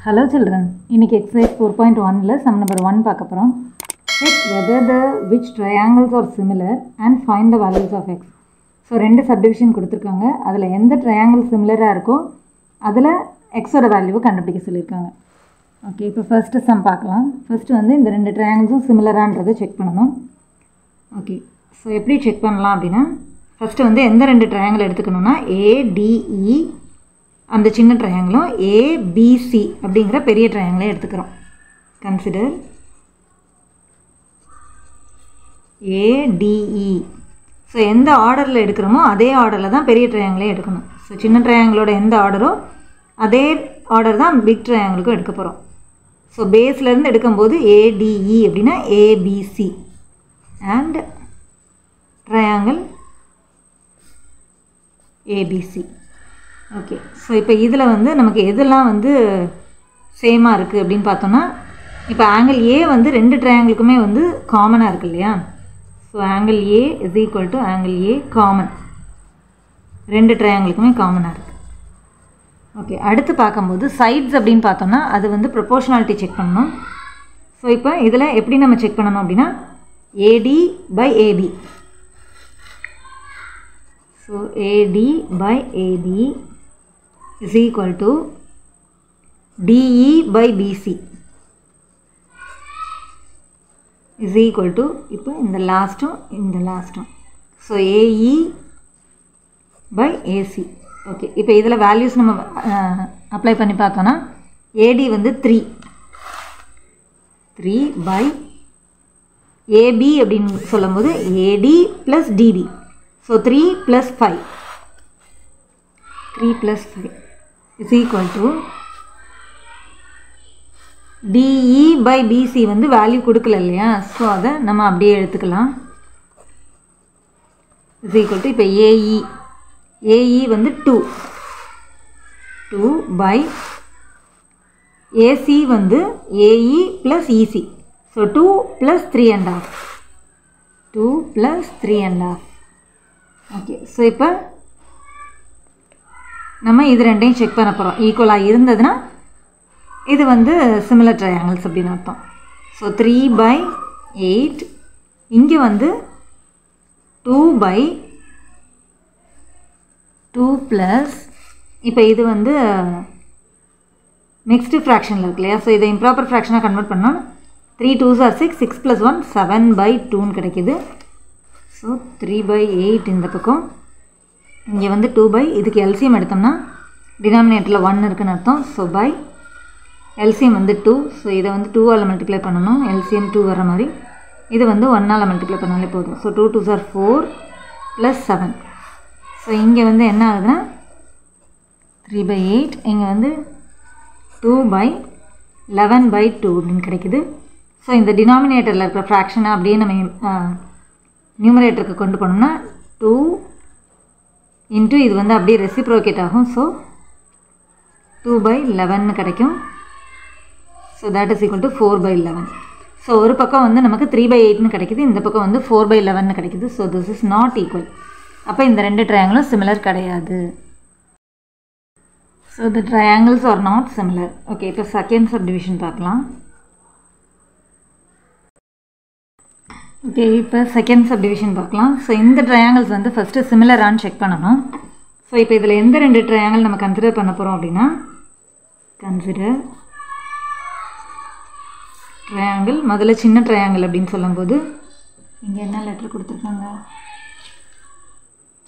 Hello children, இன்னைக்கு exercise 4.1ல sum number 1 பார்க்க போறோம். Check whether which triangles are similar and find the values of x. So ரெண்டு subdivision கொடுத்திருக்காங்க. அதுல எந்த triangle similar-ஆ இருக்கோ அதுல x ஓட வேல்யூவை கண்டுபிடிக்க சொல்லிருக்காங்க. ஓகே, இப்போ first sum பார்க்கலாம். First வந்து இந்த ரெண்டு triangles similar-ஆன்றதை செக் பண்ணனும். ஓகே, so எப்படி செக் பண்ணலாம் அப்படினா first வந்து எந்த ரெண்டு triangle எடுத்துக்கணும்னா ADE அந்த சின்ன ட்ரையாங்கிளும் ABC அப்படிங்கிற பெரிய ட்ரையாங்கிளை எடுத்துக்கிறோம். Consider ADE. ஸோ எந்த ஆர்டரில் எடுக்கிறோமோ அதே ஆர்டரில் தான் பெரிய ட்ரையாங்கிளே எடுக்கணும். ஸோ சின்ன ட்ரையாங்கிளோட எந்த ஆர்டரோ அதே ஆர்டர் தான் பிக் ட்ரையாங்கிளுக்கும் எடுக்க போகிறோம். ஸோ பேஸ்லேருந்து எடுக்கும்போது ADE அப்படின்னா ABC and triangle ABC. Okay, so இப்போ இதில் வந்து நமக்கு எதெல்லாம் வந்து சேமாக இருக்குது அப்படின்னு பார்த்தோன்னா, இப்போ ஆங்கிள் ஏ வந்து ரெண்டு ட்ரையாங்கிளுக்குமே வந்து காமனாக இருக்குது இல்லையா? So angle A is equal to angle A common, ரெண்டு ட்ரையாங்கிளுக்குமே காமனாக இருக்குது. ஓகே, அடுத்து பார்க்கும்போது சைட்ஸ் அப்படின்னு பார்த்தோன்னா அது வந்து ப்ரொபோர்ஷனாலிட்டி செக் பண்ணணும். ஸோ இப்போ இதில் எப்படி நம்ம செக் பண்ணணும் அப்படின்னா AD by AB. So AD by AD is equal to DE by BC is equal to இப்போ இந்த லாஸ்ட்டும் so AE by AC. Okay, இப்போ இதில் வேல்யூஸ் நம்ம அப்ளை பண்ணி பார்த்தோன்னா AD வந்து 3 by AB அப்படின்னு சொல்லும்போது AD plus DB. So 3 plus 5 is equal to DE by BC வந்து வேல்யூ கொடுக்கல இல்லையா? ஸோ அதை நம்ம அப்படியே எடுத்துக்கலாம். is equal to இப்போ AE வந்து 2 by AC வந்து AE plus EC. So 2 plus 3.5. Okay, so இப்போ நம்ம இது ரெண்டையும் செக் பண்ண போகிறோம். ஈக்குவலாக இருந்ததுன்னா இது வந்து சிமிலர் ட்ரையாங்கிள்ஸ் அப்படின்னு அர்த்தம். ஸோ 3 by 8 இங்கே வந்து 2 by 2 ப்ளஸ் இப்போ இது வந்து நெக்ஸ்ட் ஃப்ராக்ஷனில் இருக்கு இல்லையா? ஸோ இதை இம்ப்ராப்பர் ஃப்ராக்ஷனாக கன்வெர்ட் பண்ணோம். 3 2s are 6, 6 plus 1 7 by 2ன்னு கிடைக்கிது. ஸோ 3 by 8 இந்த பக்கம், இங்கே வந்து 2 by இதுக்கு எல்சிஎம் எடுத்தோம்னா டினாமினேட்டரில் 1 இருக்குன்னு அர்த்தம். ஸோ பை எல்சிஎம் வந்து 2. ஸோ இதை வந்து 2ஆல் மல்டிப்ளை பண்ணணும், எல்சிஎம் 2 வர மாதிரி. இது வந்து 1ஆல் மல்டிப்ளை பண்ணாலே போதும். So 2 2s are 4 + 7. ஸோ இங்கே வந்து என்ன ஆகுதுன்னா 3 by 8 இங்கே வந்து 2 by 11 by 2 அப்படின்னு கிடைக்குது. ஸோ இந்த டினாமினேட்டரில் இருக்கிற ஃப்ராக்ஷனை அப்படியே நம்ம நியூமரேட்டருக்கு கொண்டு போனோம்னா 2 இன்ட்டு இது வந்து அப்படியே ரெசிப்ரோகேட் ஆகும். ஸோ 2 by 11 கிடைக்கும். So that is equal to 4 by 11. So ஒரு பக்கம் வந்து நமக்கு 3 by 8ன்னு கிடைக்குது, இந்த பக்கம் வந்து 4 by 11ன்னு கிடைக்குது. So this is not equal. அப்போ இந்த ரெண்டு ட்ரையாங்கிளும் சிமிலர் கிடையாது. So the triangles R not similar. Okay, இப்போ செகண்ட் சப்டிவிஷன் பார்க்கலாம். ஓகே, இப்போ செகண்ட் சப்டிவிஷன் பார்க்கலாம். ஸோ இந்த ட்ரையாங்கிள்ஸ் வந்து ஃபஸ்ட்டு சிமிலரான்னு செக் பண்ணணும். ஸோ இப்போ இதில் எந்த ரெண்டு ட்ரையாங்கிள் நம்ம கன்சிடர் பண்ண போகிறோம் அப்படின்னா கன்சிடர் ட்ரையாங்கிள். முதல்ல சின்ன ட்ரையாங்கிள் அப்படின்னு சொல்லும்போது இங்கே என்ன லெட்டர் கொடுத்துருக்காங்க?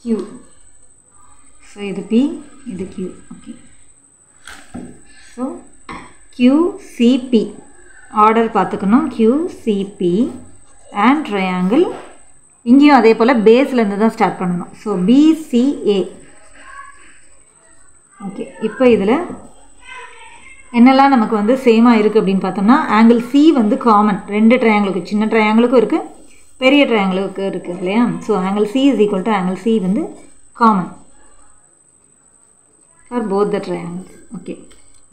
Q. ஸோ இது P, இது Q. Okay, so QCP order பார்த்துக்கணும். QCP அண்ட் ட்ரையாங்கிள் இங்கேயும் அதே போல் பேஸ்லேருந்து தான் ஸ்டார்ட் பண்ணணும். So BCA. ஓகே, இப்போ இதில் என்னெல்லாம் நமக்கு வந்து சேமாக இருக்குது அப்படின்னு பார்த்தோம்னா ஆங்கிள் C வந்து காமன் ரெண்டு ட்ரையாங்கிளுக்கு, சின்ன ட்ரையாங்கிளுக்கும் இருக்குது பெரிய ட்ரையாங்கிளுக்கு இருக்குது இல்லையா? So angle C is equal to angle C வந்து common for both the triangles. Okay,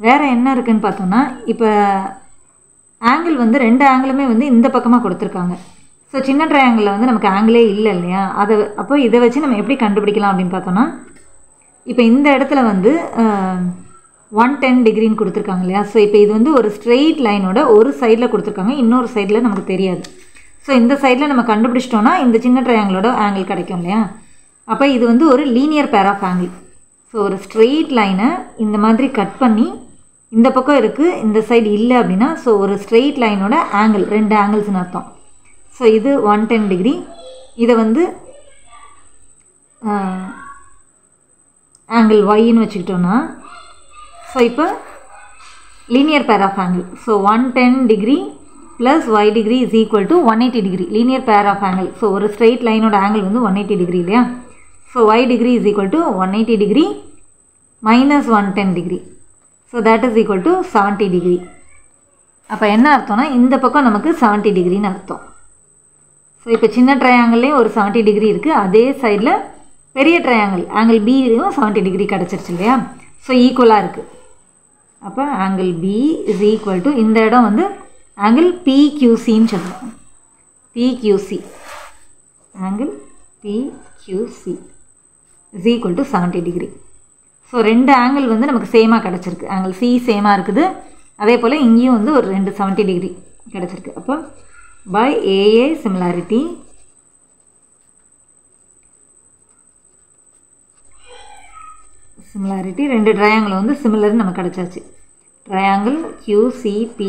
வேறு என்ன இருக்குதுன்னு பார்த்தோம்னா இப்போ ஆங்கிள் வந்து ரெண்டு ஆங்கிளுமே வந்து இந்த பக்கமாக கொடுத்துருக்காங்க. ஸோ சின்ன ட்ரையாங்கிளில் வந்து நமக்கு ஆங்கிளே இல்லை இல்லையா? அப்போ இதை வச்சு நம்ம எப்படி கண்டுபிடிக்கலாம் அப்படின்னு பார்த்தோன்னா இப்போ இந்த இடத்துல வந்து 110 டிகிரின்னு கொடுத்துருக்காங்க இல்லையா. ஸோ இப்போ இது வந்து ஒரு ஸ்ட்ரெயிட் லைனோட ஒரு சைடில் கொடுத்துருக்காங்க, இன்னொரு சைடில் நமக்கு தெரியாது. ஸோ இந்த சைடில் நம்ம கண்டுபிடிச்சிட்டோன்னா இந்த சின்ன ட்ரையாங்கிளோட ஆங்கிள் கிடைக்கும் இல்லையா. அப்போ இது வந்து ஒரு linear pair of angle. So ஒரு ஸ்ட்ரெயிட் லைனை இந்த மாதிரி கட் பண்ணி இந்த பக்கம் இருக்குது, இந்த சைடு இல்லை அப்படின்னா ஸோ ஒரு ஸ்ட்ரெயிட் லைனோட ஆங்கிள், 2 ஆங்கிள்ஸ்னு அர்த்தம். ஸோ இது 110 டிகிரி. இதை வந்து ஆங்கிள் ஒய்ன்னு வச்சுக்கிட்டோன்னா ஸோ இப்போ linear pair of angle. So 110 degree plus y degree is equal to 180 degree, linear pair of angle. So ஒரு ஸ்ட்ரெயிட் லைனோட ஆங்கிள் வந்து 180 டிகிரி இல்லையா. So y degree is equal to 180 degree minus 110 degree. So that is equal to 70 degree. அப்போ என்ன அர்த்தம்னா இந்த பக்கம் நமக்கு 70 டிகிரின்னு அர்த்தம். ஸோ இப்போ சின்ன ட்ரையாங்கிள்லேயும் ஒரு 70 டிகிரி இருக்குது, அதே சைடில் பெரிய ட்ரையாங்கிள் ஆங்கிள் பிலையும் 70 டிகிரி கிடச்சிருச்சு இல்லையா. ஸோ ஈக்குவலாக இருக்குது. அப்போ angle B is equal to இந்த இடம் வந்து ஆங்கிள் பிக்யூசின்னு சொல்லுவோம். BQC angle BQC is equal to 70 degree. So 2 angle வந்து நமக்கு சேமாக கிடச்சிருக்கு. ஆங்கிள் சி சேமாக இருக்குது, அதே போல் இங்கேயும் வந்து ஒரு 2 70 டிகிரி கிடச்சிருக்கு. அப்போ பை ஏஏ சிமிலாரிட்டி ரெண்டு ட்ரையாங்கிள் வந்து சிமிலர்னு நமக்கு கிடச்சாச்சு. Triangle QCP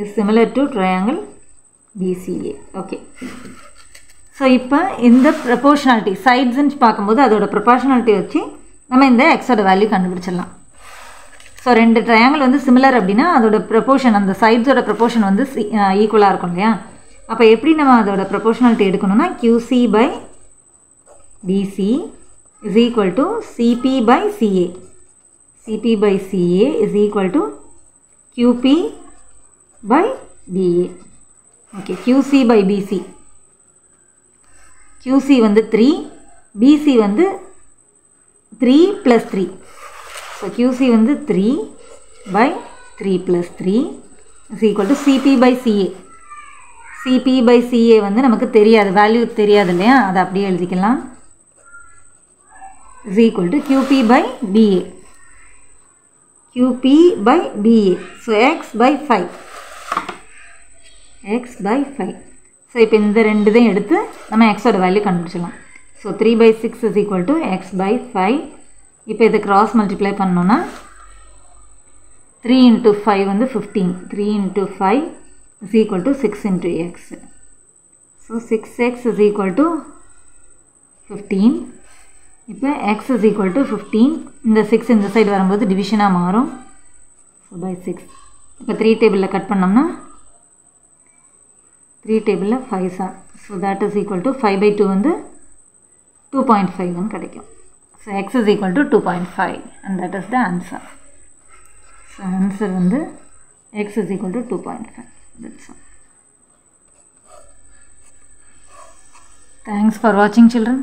is similar to triangle BCA. Okay. So இப்போ இந்த ப்ரொபோர்ஷனாலிட்டி சைட்ஸ்ன்னு பார்க்கும்போது அதோட ப்ரொபோர்ஷனாலிட்டி வச்சு நம்ம இந்த எக்ஸோட வேல்யூ கண்டுபிடிச்சிடலாம். ஸோ 2 ட்ரையாங்கிள் வந்து சிமிலர் அப்படின்னா அதோட ப்ரொபோர்ஷன், அந்த சைட்ஸோட ப்ரொபோர்ஷன் வந்து ஈக்குவலாக இருக்கும் இல்லையா. அப்போ எப்படி நம்ம அதோட ப்ரொபோர்ஷனாலிட்டி எடுக்கணும்னா QC by BC is equal to CP by CA. CP by CA is equal to QP by BA. Okay. QC by BC, QC வந்து 3, BC வந்து 3 + 3. ஸோ QC வந்து 3 by 3 + 3 is equal to CP by CA. CP by CA வந்து நமக்கு தெரியாது, value தெரியாது இல்லையா, அதை அப்படியே எழுதிக்கலாம். Is equal to QP by BA. QP by BA. So X by 5. X by 5. So இப்போ இந்த 2 இதையும் எடுத்து நம்ம எக்ஸோட வேல்யூ கண்டுபிடிச்சிடலாம். So 3/6 is equal to X by 5. இப்போ இதை கிராஸ் மல்டிப்ளை பண்ணோன்னா 3 × 5 வந்து 15. 3 × 5 is equal to 6 × X. So 6X is equal to 15. இப்போ X இஸ் ஈக்குவல் டு 15. இந்த 6 இந்த சைடு வரும்போது டிவிஷனாக மாறும். So by 6. இப்போ 3 டேபிளில் கட் பண்ணோம்னா 3 டேபிளில் 5 சார். So that is equal to 5/2 வந்து 2.5 கிடைக்கும். So X is equal to 2.5 and that is the answer. So answer வந்து X is equal to 2.5. That's all. Thanks for watching, children.